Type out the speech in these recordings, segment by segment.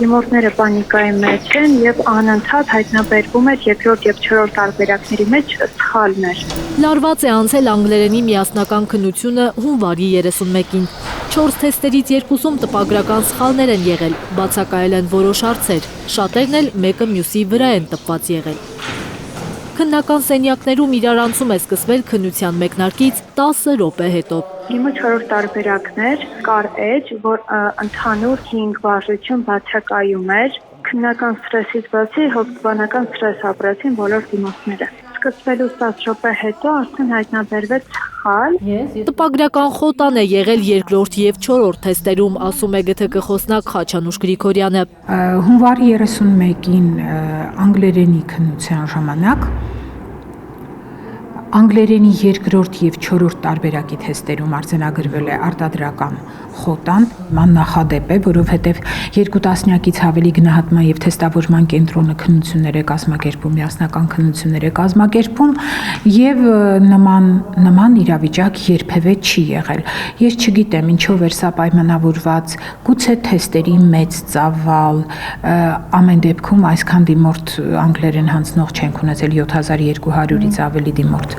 Դիմորդները պանիկայի մեջ են եւ անընդհատ հայտնաբերվում է երկրորդ եւ չորրորդ տարբերակների մեջ սխալներ։ Լարված է անցել անգլերենի միասնական քննությունը հունվարի 31-ին։ 4 թեստերից 2-ում տպագրական սխալներ են եղել, բացակայել են որոշ հարցեր, շատերն էլ մեկը մյուսի վրա են տպված եղել։ Քննական սենյակներում իրարանցում է սկսվել քննության մեկնարկից 10 րոպե հետո։ Հիմա չորրորդ տարբերակներ կար էջ, որ ընդհանուր 5 վարժություն բացակայում էր։ Քննական սթրեսից բացի հոգեբանական սթրես ապրեցին բոլոր դիմորդները։ Սկսվելուց 10 րոպե հետո արդեն հայտնաբերվեց սխալ։ Տպագրական խոտան է եղել երկրորդ եւ չորրորդ թեստերում, ասում է ԳԹԿ խոսնակ Խաչանուշ Գրիգորյանը։ Հունվարի 31-ին անգլերենի քննության ժամանակ անգլերենի երկրորդ եւ չորրորդ տարբերակի թեստերում արձանագրվել է արտադրական խոտան, մաննախադեպ է, որովհետեւ 2 տասնյակից ավելի գնահատման եւ թեստավորման կենտրոնը քննություններ է կազմակերպում, միասնական քննություններ է կազմակերպում եւ նման իրավիճակ երբևէ չի եղել։ Ես չգիտեմ ինչով էր սա պայմանավորված, գուցե թեստերի մեծ ծավալ, ամեն դեպքում այսքան դիմորդ անգլերեն հանձնող չենք ունեցել 7200-ից ավելի դիմորդ։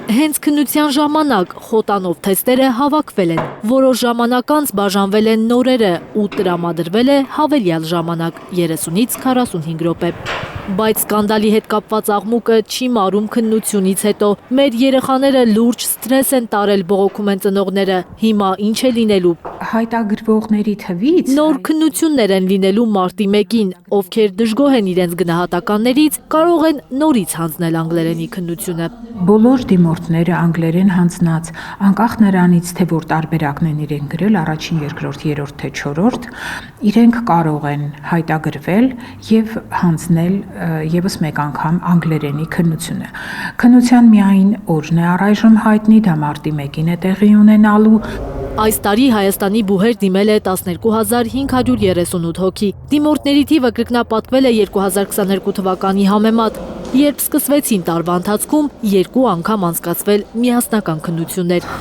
Հենց քննության ժամանակ խոտանով թեստերը հավաքվել են, որոշ ժամանակ անց բաժանվել են նորերը ու տրամադրվել է հավելյալ ժամանակ 30-ից 45 րոպե։ Բայց սկանդալի հետ կապված աղմուկը չի մարում քննությունից հետո։ Մեր երեխաները լուրջ սթրես են տարել, բողոքում են ծնողները։ Հիմա ինչ է լինելու։ Հայտագրվողների թվից նոր քննություններ են լինելու մարտի 1-ին, ովքեր դժգոհ են իրենց գնահատականներից, կարող են նորից հանձնել անգլերենի քննությունը։ Բոլոր դիմորդները անգլերեն հանձնած, անկախ նրանից, թե որ տարբերակն են իրենք գրել, առաջին, երկրորդ, երրորդ, թե չորրորդ, իրենք կարող են հայտագրվել եւ հանձնել եւս մեկ անգամ անգլերենի քննությունը։ Քննության միայն օրն է առայժմ հայտնի, դա մարտի 1-ին է տեղի ունենալու։ Այս տարի Հայաստանի բուհեր դիմել է 12538 հոգի։ Դիմորդների թիվը կրկնապատկվել է 2022 թվականի համեմատ, երբ սկսվեցին տարվա ընթացքում 2 անգամ անցկացվել միասնական քննություններ։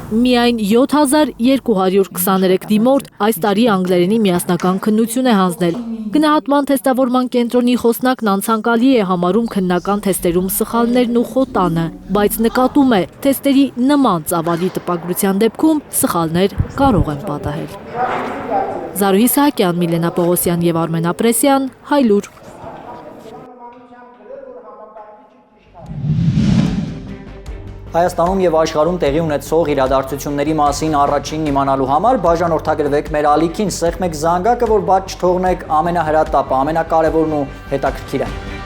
Միայն 7223 դիմորդ այս տարի անգլերենի միասնական քննություն է հանձնել։ Գնահատման թեստավորման կենտրոնի խոսնակն անցանկալի է համարում քննական թեստերում սխալներն ու խոտանը, բայց նկատում է, թեստերի նման ծավալի տպագրության դեպքում սխալներ կարող են պատահել։ Զարուհի Սահակյան, Միլենա Պողոսյան եւ Արմեն Ապրեսյան, Հայլուր։ Հայաստանում եւ աշխարհում տեղի ունեցող իրադարձությունների մասին առաջինն իմանալու համար բաժանորդագրվեք մեր ալիքին, սեղմեք զանգակը, որ բաց չթողնեք ամենահրատապը, ամենակարևորն ու հետաքրքիրը։